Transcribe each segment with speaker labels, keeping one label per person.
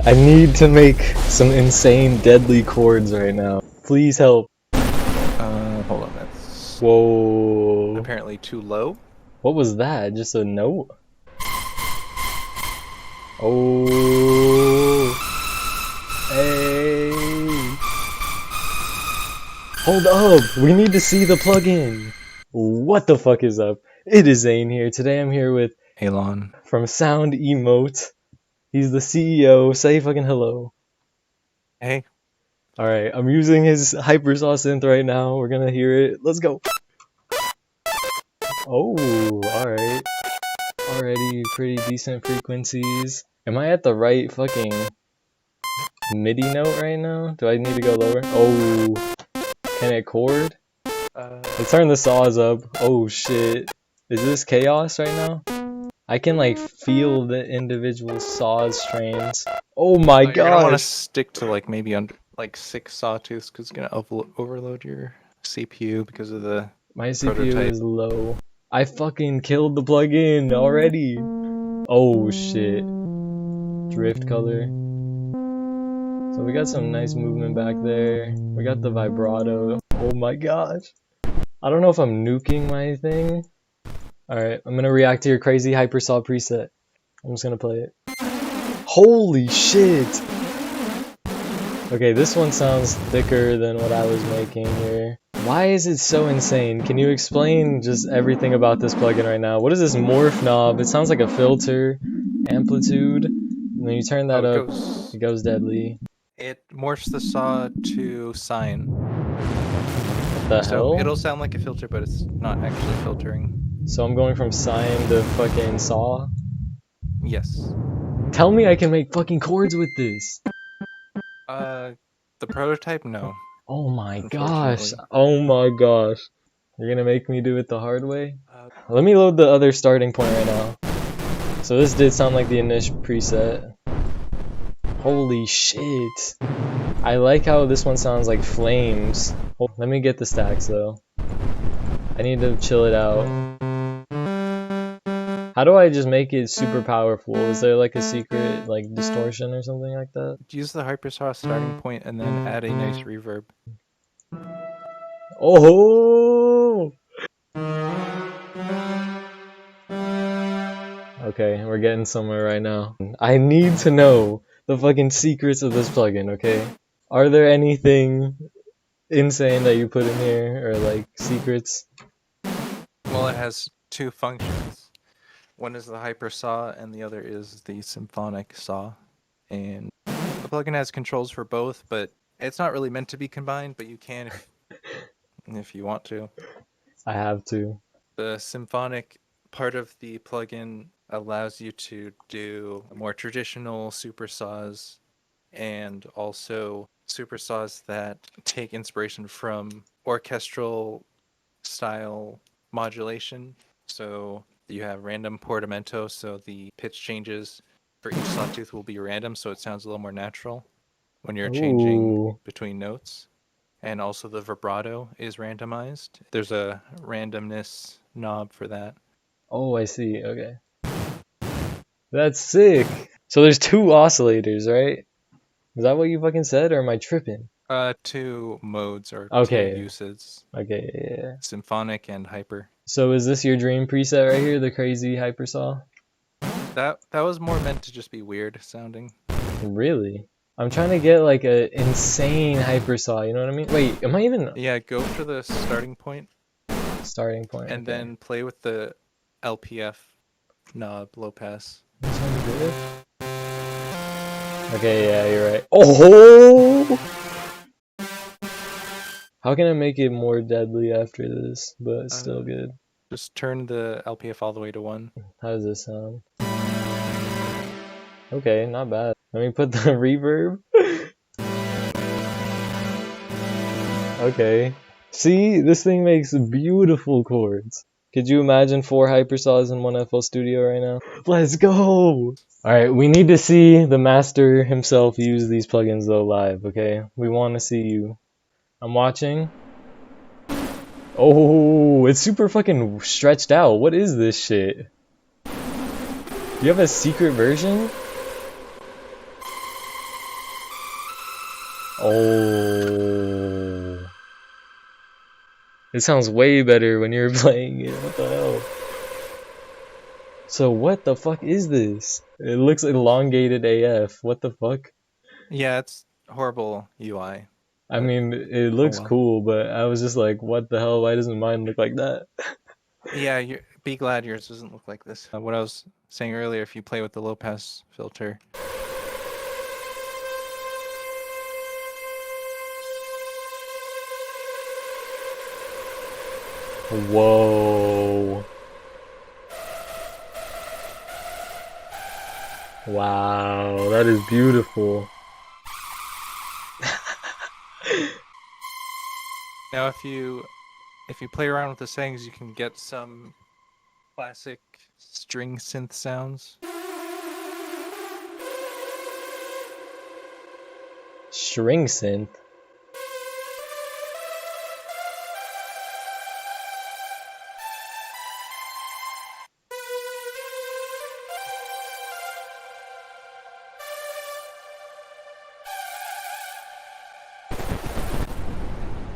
Speaker 1: I need to make some insane deadly chords right now. Please help.
Speaker 2: Hold on, that's
Speaker 1: Whoa.
Speaker 2: apparently too low.
Speaker 1: What was that? Just a note? Oh. Hey. Hold up. We need to see the plugin. What the fuck is up? It is Zane here. Today I'm here with
Speaker 2: Elan.
Speaker 1: from Soundemote. He's the CEO. Say fucking hello.
Speaker 2: Hey.
Speaker 1: Alright, I'm using his Hypersaw synth right now. We're gonna hear it. Let's go. Oh, alright. Already pretty decent frequencies. Am I at the right fucking MIDI note right now? Do I need to go lower? Oh, can it chord? Let's turn the saws up. Oh shit. Is this chaos right now? I can like feel the individual saws strains. Oh my
Speaker 2: You're gonna want to
Speaker 1: gosh.
Speaker 2: stick to like maybe under like 6 sawtooths because it's gonna overload your CPU because of the
Speaker 1: My CPU
Speaker 2: prototype.
Speaker 1: is low. I fucking killed the plugin already. Oh shit. Drift color. So we got some nice movement back there. We got the vibrato. Oh my gosh. I don't know if I'm nuking my thing. Alright, I'm gonna react to your crazy Hypersaw preset. I'm just gonna play it. Holy shit! Okay, this one sounds thicker than what I was making here. Why is it so insane? Can you explain just everything about this plugin right now? What is this morph knob? It sounds like a filter. Amplitude. And then you turn that up, it goes deadly.
Speaker 2: It morphs the saw to sine.
Speaker 1: What the
Speaker 2: So
Speaker 1: hell?
Speaker 2: it'll sound like a filter, but it's not actually filtering.
Speaker 1: So I'm going from sine to fucking saw?
Speaker 2: Yes.
Speaker 1: Tell me I can make fucking chords with this!
Speaker 2: The prototype, no.
Speaker 1: Oh my gosh. Oh my gosh. You're gonna make me do it the hard way? Let me load the other starting point right now. So this did sound like the initial preset. Holy shit. I like how this one sounds like flames. Let me get the stacks though. I need to chill it out. How do I just make it super powerful? Is there like a secret like distortion or something like that?
Speaker 2: Use the Hypersaw starting point and then add a nice reverb.
Speaker 1: Oh! Okay, we're getting somewhere right now. I need to know the fucking secrets of this plugin, okay? Are there anything insane that you put in here, or like secrets?
Speaker 2: Well, it has 2 functions. One is the Hypersaw and the other is the symphonic saw. And the plugin has controls for both, but it's not really meant to be combined, but you can if you want to.
Speaker 1: I have to.
Speaker 2: The symphonic part of the plugin allows you to do more traditional super saws and also super saws that take inspiration from orchestral style modulation. So you have random portamento, so the pitch changes for each sawtooth will be random, so it sounds a little more natural when you're changing between notes. And also the vibrato is randomized. There's a randomness knob for that. Oh,
Speaker 1: I see. Okay. That's sick. So there's 2 oscillators, right? Is that what you fucking said, or am I tripping?
Speaker 2: 2 modes or 2 uses.
Speaker 1: Okay, yeah.
Speaker 2: Symphonic and hyper.
Speaker 1: So is this your dream preset right here, the crazy Hypersaw?
Speaker 2: That was more meant to just be weird sounding.
Speaker 1: Really? I'm trying to get like a insane Hypersaw, you know what I mean? Wait, am I even...
Speaker 2: Yeah, go for the starting point.
Speaker 1: Starting point,
Speaker 2: and then play with the LPF knob, low pass.
Speaker 1: Okay, yeah, you're right. Oh! How can I make it more deadly after this, but still good?
Speaker 2: Just turn the LPF all the way to 1.
Speaker 1: How does this sound? Okay, not bad. Let me put the reverb. Okay. See, this thing makes beautiful chords. Could you imagine 4 Hypersaws in one FL Studio right now? Let's go! Alright, we need to see the master himself use these plugins though live, okay? We want to see you. I'm watching. Oh, it's super fucking stretched out. What is this shit? You have a secret version? Oh. It sounds way better when you're playing it. What the hell? So what the fuck is this? It looks elongated AF. What the fuck?
Speaker 2: Yeah, it's horrible UI.
Speaker 1: I
Speaker 2: But
Speaker 1: mean, it looks
Speaker 2: well.
Speaker 1: cool, but I was just like, what the hell? Why doesn't mine look like that?
Speaker 2: Yeah, be glad yours doesn't look like this. What I was saying earlier, if you play with the low pass filter.
Speaker 1: Whoa. Wow, that is beautiful.
Speaker 2: Now if you play around with the settings, you can get some classic string synth sounds.
Speaker 1: String synth.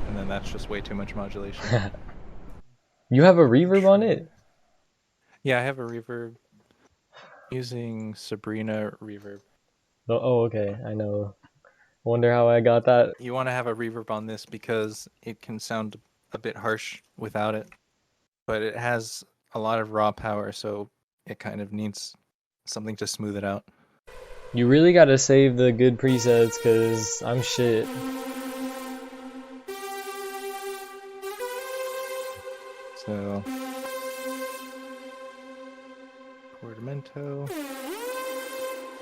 Speaker 2: And then that's just way too much modulation.
Speaker 1: You have a reverb on it?
Speaker 2: Yeah, I have a reverb using Sabrina reverb.
Speaker 1: Oh, okay, I know. Wonder how I got that.
Speaker 2: You want to have a reverb on this because it can sound a bit harsh without it, but it has a lot of raw power, so it kind of needs something to smooth it out.
Speaker 1: You really gotta save the good presets, cause I'm shit.
Speaker 2: So, Portamento,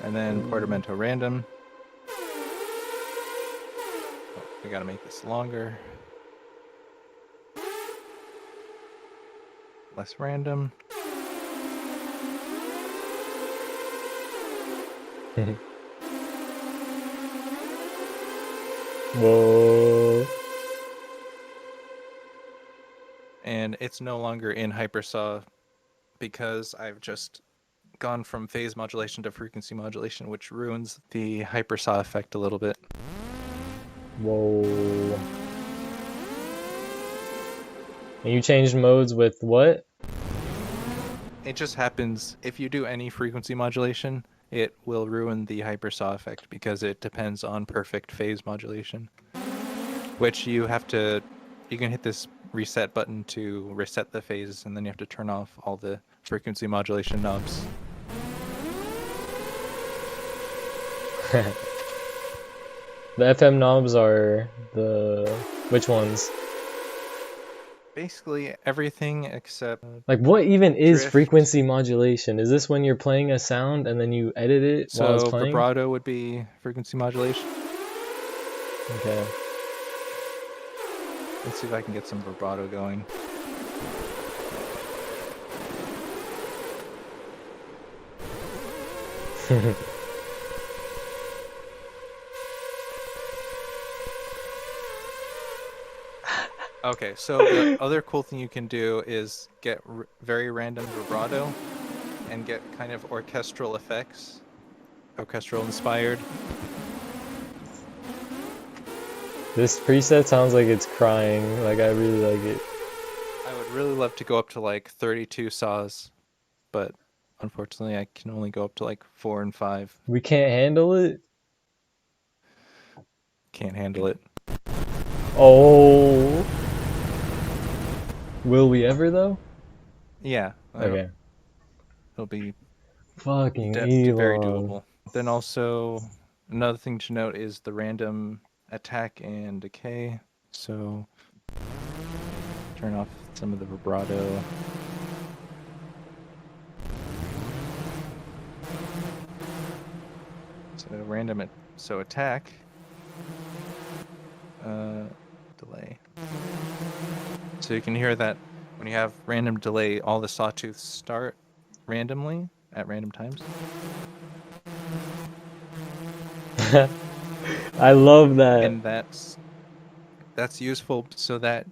Speaker 2: and then Portamento random. Oh, we gotta make this longer. Less random.
Speaker 1: Whoa.
Speaker 2: And it's no longer in Hypersaw because I've just gone from phase modulation to frequency modulation, which ruins the Hypersaw effect a little bit.
Speaker 1: Whoa. And you changed modes with what?
Speaker 2: It just happens if you do any frequency modulation, it will ruin the Hypersaw effect because it depends on perfect phase modulation, which you can hit this reset button to reset the phase, and then you have to turn off all the frequency modulation knobs.
Speaker 1: The FM knobs are which ones?
Speaker 2: Basically everything except
Speaker 1: Like, what even is
Speaker 2: drift.
Speaker 1: frequency modulation? Is this when you're playing a sound and then you edit it while it's
Speaker 2: So
Speaker 1: playing?
Speaker 2: vibrato would be frequency modulation.
Speaker 1: Okay.
Speaker 2: Let's see if I can get some vibrato going. Okay, so the other cool thing you can do is get very random vibrato and get kind of orchestral effects, orchestral inspired.
Speaker 1: This preset sounds like it's crying. Like, I really like it.
Speaker 2: I would really love to go up to like 32 saws, but unfortunately I can only go up to like 4 and 5.
Speaker 1: We can't handle it?
Speaker 2: Can't handle it.
Speaker 1: Oh. Will we ever, though?
Speaker 2: Yeah.
Speaker 1: Okay.
Speaker 2: It'll be
Speaker 1: Fucking
Speaker 2: very
Speaker 1: Elan.
Speaker 2: doable. Then also, another thing to note is the random attack and decay. So, turn off some of the vibrato. So attack, delay. So you can hear that when you have random delay, all the sawtooths start randomly at random times.
Speaker 1: I love that.
Speaker 2: And that's useful so that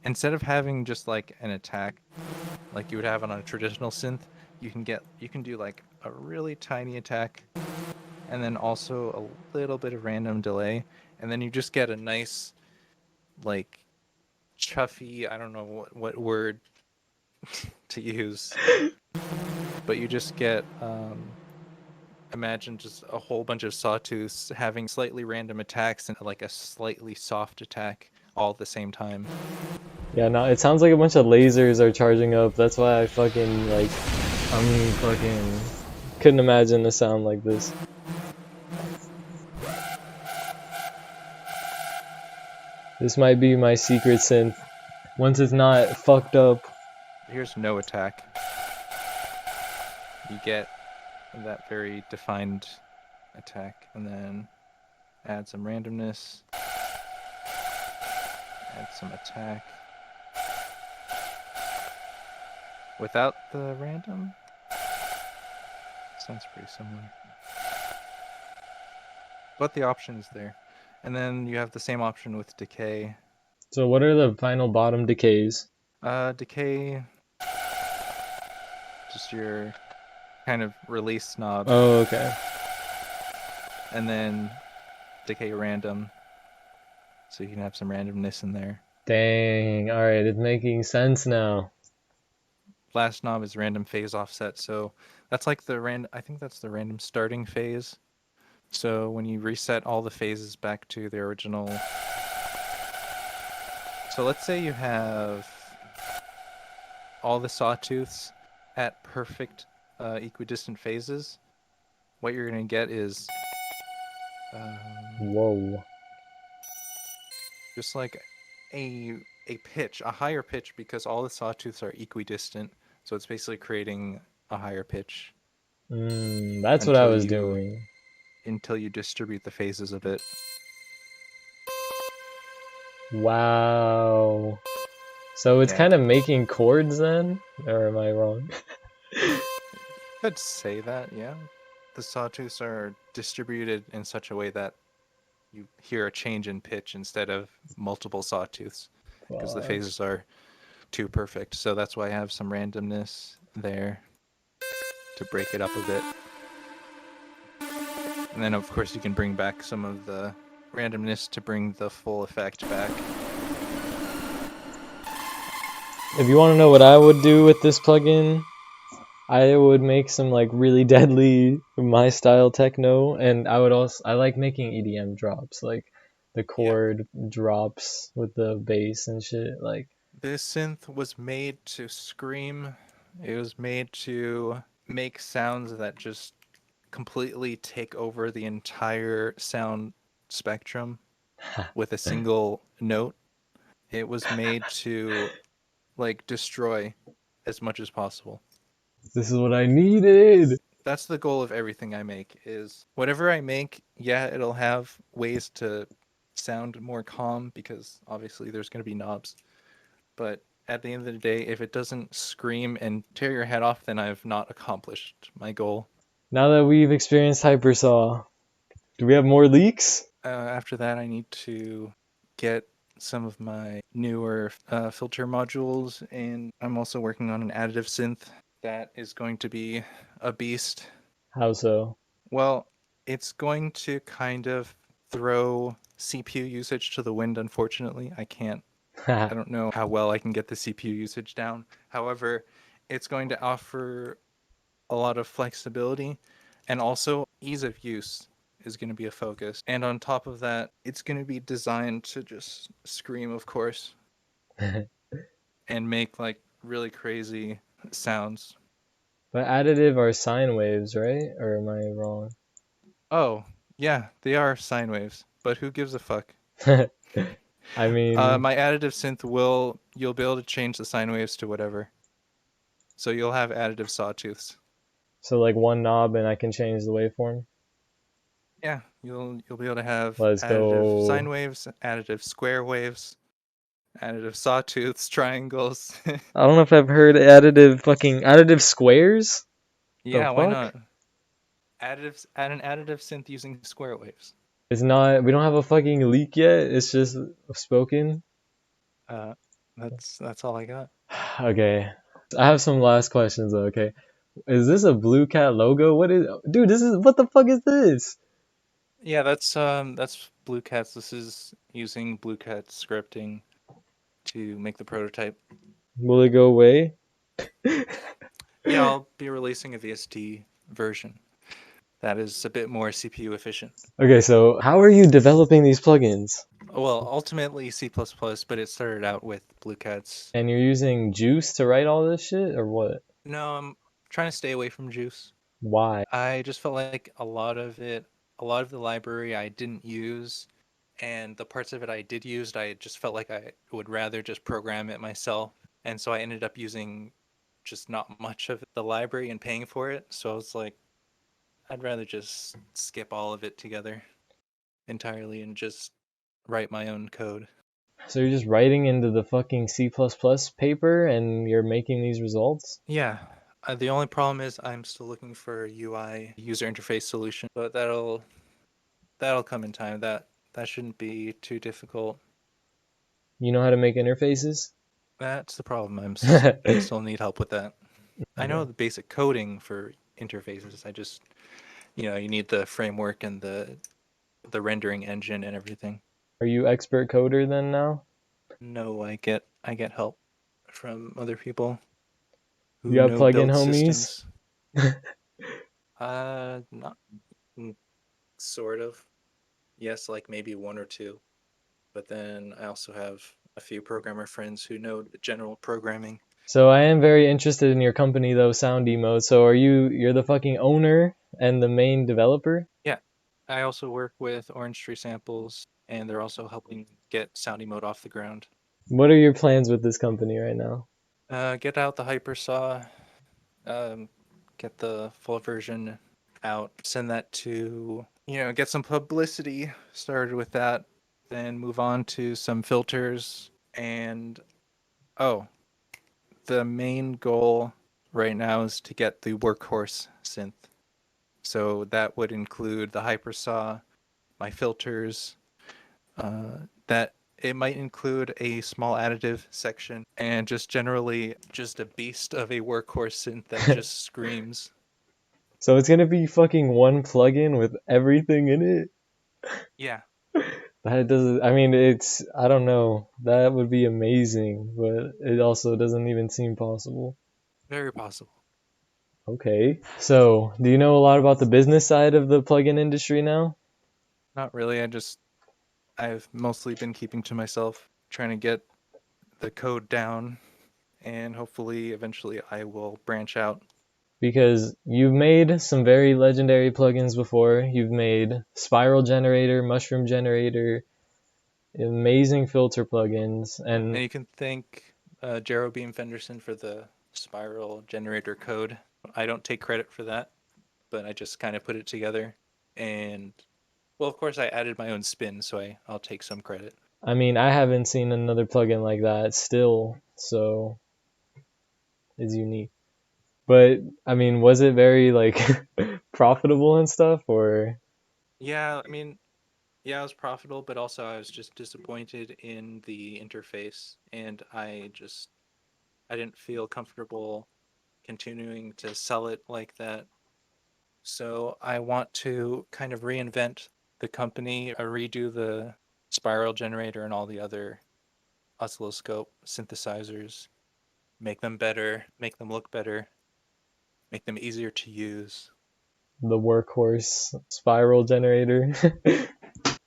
Speaker 2: instead of having just like an attack like you would have on a traditional synth, you can do like a really tiny attack and then also a little bit of random delay, and then you just get a nice, like, chuffy, I don't know what word to use, but you just get, imagine just a whole bunch of sawtooths having slightly random attacks and like a slightly soft attack all at the same time.
Speaker 1: Yeah, no, it sounds like a bunch of lasers are charging up. That's why I fucking, like, I'm fucking... couldn't imagine a sound like this. This might be my secret synth. Once it's not fucked up.
Speaker 2: Here's no attack. You get that very defined attack, and then add some randomness, add some attack. Without the random? Sounds pretty similar. But the option is there. And then you have the same option with decay.
Speaker 1: So what are the final bottom decays?
Speaker 2: Decay, just your kind of release knob.
Speaker 1: Oh, okay.
Speaker 2: And then decay random, so you can have some randomness in there.
Speaker 1: Dang, alright, it's making sense now.
Speaker 2: Last knob is random phase offset, so that's like the I think that's the random starting phase. So when you reset all the phases back to the original. So let's say you have all the sawtooths at perfect equidistant phases. What you're going to get is
Speaker 1: Whoa.
Speaker 2: just like a pitch, a higher pitch, because all the sawtooths are equidistant. So it's basically creating a higher pitch.
Speaker 1: That's what I was doing.
Speaker 2: Until you distribute the phases a bit.
Speaker 1: Wow. So it's kind of making chords then? Or am I wrong?
Speaker 2: I'd say that, yeah. The sawtooths are distributed in such a way that you hear a change in pitch instead of multiple sawtooths. Because the phases are too perfect. So that's why I have some randomness there to break it up a bit. And then of course you can bring back some of the randomness to bring the full effect back.
Speaker 1: If you want to know what I would do with this plugin, I would make some like really deadly my style techno, and I like making EDM drops, like the chord drops with the bass and shit. Like
Speaker 2: this synth was made to scream. It was made to make sounds that just completely take over the entire sound spectrum with a single note. It was made to like destroy as much as possible.
Speaker 1: This is what I needed.
Speaker 2: That's the goal of everything I make, is whatever I make, yeah, it'll have ways to sound more calm because obviously there's going to be knobs. But at the end of the day, if it doesn't scream and tear your head off, then I've not accomplished my goal.
Speaker 1: Now that we've experienced Hypersaw, do we have more leaks?
Speaker 2: After that, I need to get some of my newer filter modules, and I'm also working on an additive synth that is going to be a beast.
Speaker 1: How so?
Speaker 2: Well, it's going to kind of throw CPU usage to the wind, unfortunately. I don't know how well I can get the CPU usage down. However, it's going to offer a lot of flexibility, and also ease of use is going to be a focus. And on top of that, it's going to be designed to just scream, of course, and make like really crazy sounds.
Speaker 1: But additive are sine waves, right? Or am I wrong?
Speaker 2: Oh, yeah, they are sine waves, but who gives a fuck?
Speaker 1: I mean,
Speaker 2: my additive synth you'll be able to change the sine waves to whatever. So you'll have additive sawtooths.
Speaker 1: So like one knob and I can change the waveform?
Speaker 2: Yeah, you'll be able to have
Speaker 1: Let's
Speaker 2: additive
Speaker 1: go.
Speaker 2: sine waves, additive square waves, additive sawtooths, triangles.
Speaker 1: I don't know if I've heard additive squares?
Speaker 2: Yeah, why not? Add an additive synth using square waves.
Speaker 1: We don't have a fucking leak yet, it's just spoken?
Speaker 2: That's all I got.
Speaker 1: Okay. I have some last questions though, okay? Is this a Blue Cat logo? What the fuck is this?
Speaker 2: Yeah, that's Blue Cat's. This is using Blue Cat scripting to make the prototype.
Speaker 1: Will it go away?
Speaker 2: Yeah, I'll be releasing a VST version that is a bit more CPU efficient.
Speaker 1: Okay, so how are you developing these plugins?
Speaker 2: Well, ultimately C++, but it started out with Blue Cat's.
Speaker 1: And you're using Juice to write all this shit, or what?
Speaker 2: No, I'm trying to stay away from Juice.
Speaker 1: Why?
Speaker 2: I just felt like a lot of the library I didn't use, and the parts of it I did use, I just felt like I would rather just program it myself. And so I ended up using just not much of the library and paying for it. So I was like, I'd rather just skip all of it together entirely and just write my own code.
Speaker 1: So you're just writing into the fucking C++ paper and you're making these results?
Speaker 2: Yeah. The only problem is I'm still looking for a UI user interface solution, but that'll come in time. That shouldn't be too difficult.
Speaker 1: You know how to make interfaces?
Speaker 2: That's the problem. I
Speaker 1: Okay.
Speaker 2: still need help with that. I know the basic coding for interfaces. I just, you need the framework and the rendering engine and everything.
Speaker 1: Are you expert coder then now?
Speaker 2: No, I get help from other people
Speaker 1: You
Speaker 2: who
Speaker 1: got
Speaker 2: know
Speaker 1: plugin
Speaker 2: build
Speaker 1: homies?
Speaker 2: systems. Not sort of. Yes, like maybe one or two. But then I also have a few programmer friends who know the general programming.
Speaker 1: So I am very interested in your company though, Soundemote. So you're the fucking owner and the main developer?
Speaker 2: Yeah. I also work with Orange Tree Samples, and they're also helping get Soundemote off the ground.
Speaker 1: What are your plans with this company right now?
Speaker 2: Get out the Hypersaw, um, get the full version out, send that to, get some publicity started with that, then move on to some filters. And, oh, the main goal right now is to get the workhorse synth. So that would include the Hypersaw, my filters, that it might include a small additive section, and just generally just a beast of a workhorse synth that just screams.
Speaker 1: So it's gonna be fucking one plugin with everything in it?
Speaker 2: Yeah,
Speaker 1: That doesn't, I mean, I don't know. That would be amazing, but it also doesn't even seem possible.
Speaker 2: very possible.
Speaker 1: Okay. So, do you know a lot about the business side of the plugin industry now?
Speaker 2: Not really. I've mostly been keeping to myself, trying to get the code down, and hopefully eventually I will branch out.
Speaker 1: Because you've made some very legendary plugins before. You've made Spiral Generator, Mushroom Generator, amazing filter plugins, and
Speaker 2: And you can thank Beam Fenderson for the spiral generator code. I don't take credit for that, but I just kind of put it together. And, well, of course, I added my own spin, so I'll take some credit.
Speaker 1: I mean, I haven't seen another plugin like that still, so it's unique. But I mean, was it very like profitable and stuff, or
Speaker 2: Yeah, I mean, yeah, it was profitable, but also I was just disappointed in the interface, and I didn't feel comfortable continuing to sell it like that. So I want to kind of reinvent the company, redo the spiral generator and all the other oscilloscope synthesizers, make them better, make them look better, make them easier to use.
Speaker 1: the workhorse Spiral Generator?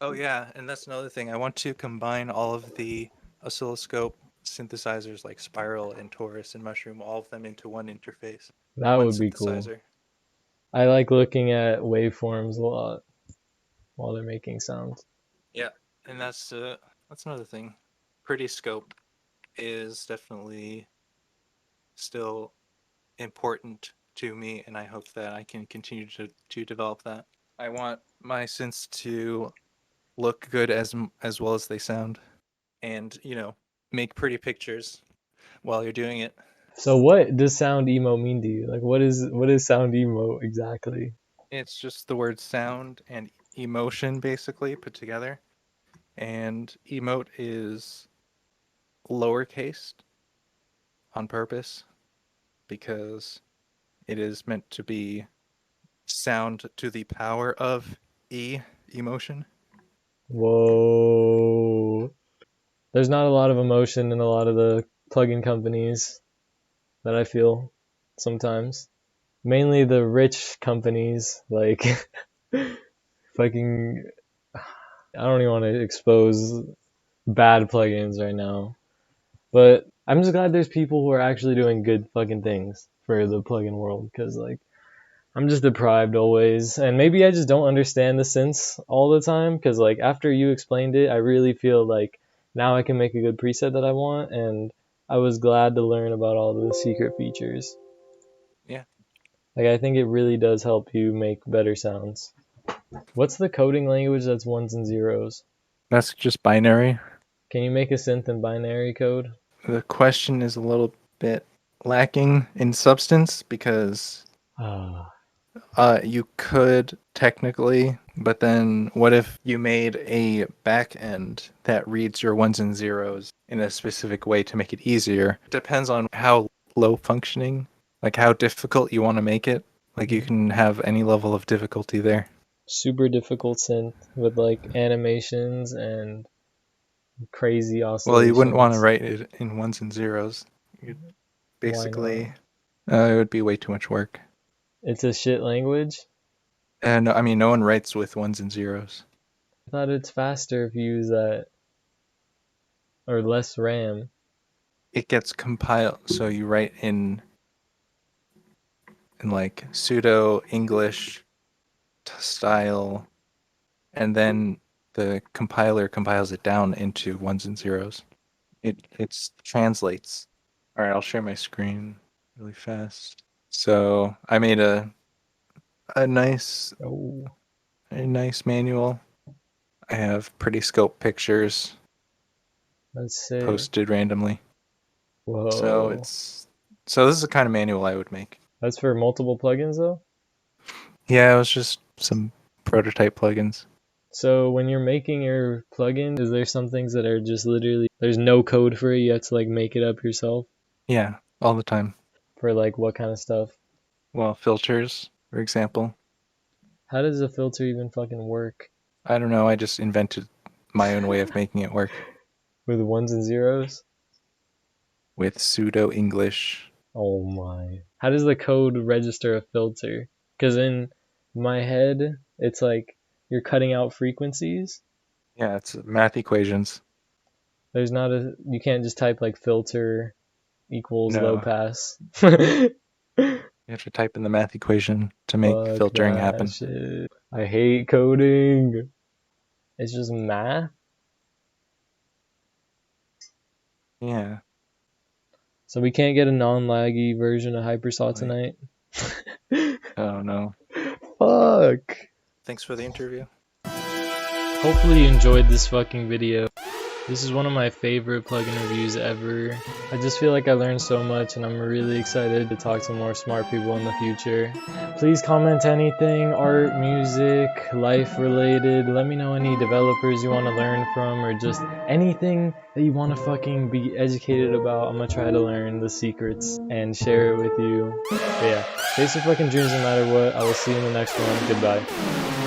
Speaker 2: Oh yeah, and that's another thing. I want to combine all of the oscilloscope synthesizers like Spiral and Torus and Mushroom, all of them into one interface,
Speaker 1: That
Speaker 2: one
Speaker 1: would be cool.
Speaker 2: synthesizer.
Speaker 1: I like looking at waveforms a lot while they're making sounds.
Speaker 2: Yeah, and that's another thing. Pretty scope is definitely still important to me, and I hope that I can continue to develop that. I want my synths to look good as well as they sound, and make pretty pictures while you're doing it.
Speaker 1: So what does sound emo mean to you? Like what is sound emo exactly?
Speaker 2: It's just the word sound and emotion basically put together, and emote is lowercase on purpose because it is meant to be sound to the power of E. emotion.
Speaker 1: Whoa. There's not a lot of emotion in a lot of the plugin companies that I feel sometimes. Mainly the rich companies, like fucking. I don't even want to expose bad plugins right now. But I'm just glad there's people who are actually doing good fucking things for the plugin world, because like I'm just deprived always, and maybe I just don't understand the synths all the time, because like after you explained it, I really feel like now I can make a good preset that I want, and I was glad to learn about all the secret features.
Speaker 2: Yeah.
Speaker 1: Like I think it really does help you make better sounds. What's the coding language that's ones and zeros?
Speaker 2: That's just binary.
Speaker 1: Can you make a synth in binary code?
Speaker 2: The question is a little bit lacking in substance because you could technically, but then what if you made a back end that reads your ones and zeros in a specific way to make it easier? It depends on how low functioning, like how difficult you want to make it. Like you can have any level of difficulty there.
Speaker 1: Super difficult synth with like animations and crazy oscillations.
Speaker 2: Well, you wouldn't want to write it in ones and zeros. You'd basically, it would be way too much work.
Speaker 1: It's a shit language?
Speaker 2: And I mean, no one writes with ones and zeros.
Speaker 1: I thought it's faster if you use that. Or less RAM.
Speaker 2: It gets compiled, so you write in like pseudo English style, and then the compiler compiles it down into ones and zeros. It translates. All right, I'll share my screen really fast. So I made a nice manual. I have pretty scope pictures.
Speaker 1: That's sick.
Speaker 2: Posted randomly.
Speaker 1: Whoa.
Speaker 2: So this is the kind of manual I would make.
Speaker 1: That's for multiple plugins though?
Speaker 2: Yeah, it was just some prototype plugins.
Speaker 1: So when you're making your plugin, is there some things that are just literally, there's no code for it, you have to like make it up yourself?
Speaker 2: Yeah, all the time.
Speaker 1: For like what kind of stuff?
Speaker 2: Well, filters, for example.
Speaker 1: How does a filter even fucking work?
Speaker 2: I don't know, I just invented my own way of making it work.
Speaker 1: With ones and zeros?
Speaker 2: With pseudo English.
Speaker 1: Oh my. How does the code register a filter? Because in my head, it's like you're cutting out frequencies.
Speaker 2: Yeah, it's math equations.
Speaker 1: There's not a, you can't just type like filter equals low pass.
Speaker 2: You have to type in the math equation to make filtering happen.
Speaker 1: Shit. I hate coding. It's just math.
Speaker 2: Yeah.
Speaker 1: So we can't get a non-laggy version of Hypersaw tonight?
Speaker 2: Oh no.
Speaker 1: Fuck.
Speaker 2: Thanks for the interview.
Speaker 1: Hopefully you enjoyed this fucking video. This is one of my favorite plugin reviews ever. I just feel like I learned so much, and I'm really excited to talk to more smart people in the future. Please comment anything, art, music, life related. Let me know any developers you want to learn from, or just anything that you want to fucking be educated about. I'm gonna try to learn the secrets and share it with you. But yeah, chase your fucking dreams no matter what. I will see you in the next one. Goodbye.